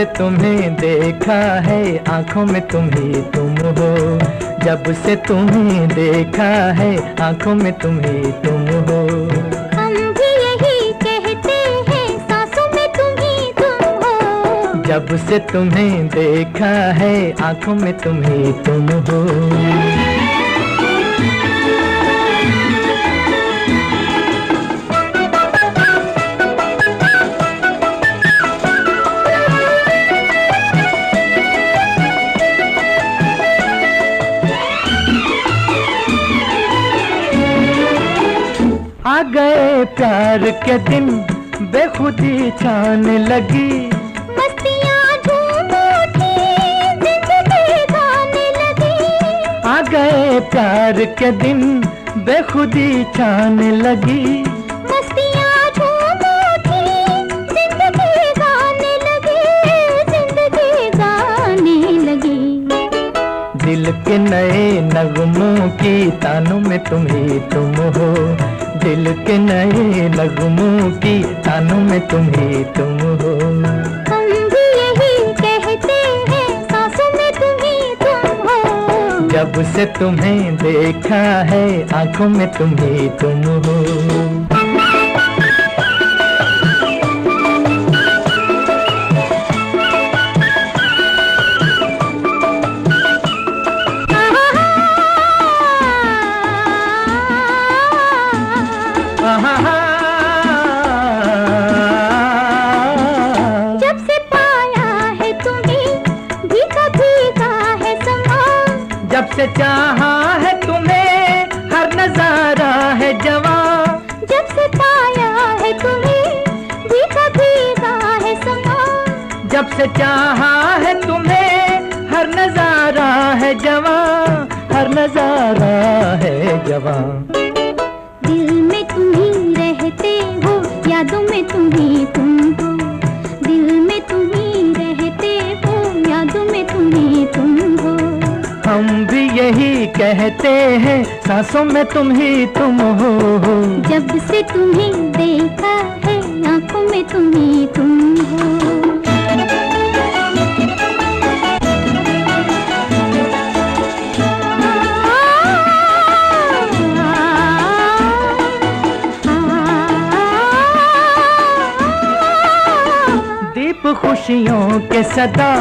से तुम्हें देखा है आंखों में तुम ही तुम हो। जब से तुम्हें देखा है आंखों में तुम ही तुम हो। हम भी यही कहते हैं सांसों में तुम ही तुम हो। जब से तुम्हें देखा है आंखों में तुम ही तुम हो। आ गए प्यार के दिन बेखुदी छाने लगी। मस्तियाँ झूम उठी जिंदगी गाने लगी। आ गए प्यार के दिन बेखुदी छाने लगी। मस्तियाँ झूम उठी जिंदगी गाने लगी। जिंदगी गाने लगी। दिल के नए नगमों की तानों में तुम ही तुम हो। दिल के नए नगमों की तानों में तुम ही तुम हो। हम भी यही कहते हैं सांसों में तुम ही तुम हो। जब से तुम्हें देखा है आंखों में तुम ही तुम हो। जब से पाया है तुम्हें भीगा भीगा है समा। जब से चाहा है तुम्हें हर नजारा है जवां। जब से पाया है तुम्हें भीगा भीगा है समा। जब से चाहा है तुम्हें हर नजारा है जवां। हर नजारा है जवां। दिल में तुम ही रहते हो यादों में तुम ही तुम हो। दिल में तुम ही रहते हो यादों में तुम ही तुम हो। हम भी यही कहते हैं सांसों में तुम ही तुम हो। जब से तुम्हें देखा है आंखों में तुम ही तुम हो। दीप खुशियों के सदा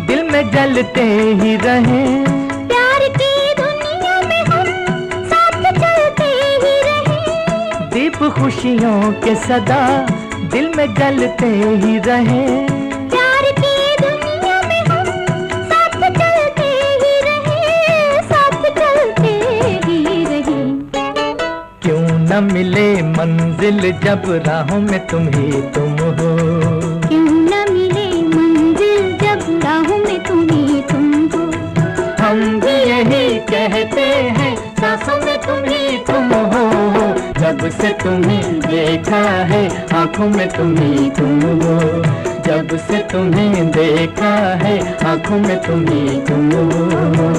दिल में जलते ही रहे। प्यार की दुनिया में हम साथ चलते ही रहे। दीप खुशियों के सदा दिल में जलते ही रहे। प्यार की दुनिया में हम साथ चलते ही रहे। साथ चलते ही रहे। क्यों न मिले मंजिल जब राहों में तुम ही तुम हो। क्यों न मिले मंजिल जब राहों में तुम ही तुम हो। हम भी यही कहते हैं सांसों में तुम ही तुम हो। जब से तुम्हें देखा है आंखों में तुम ही तुम हो। जब से तुम्हें देखा है आंखों में तुम ही तुम हो।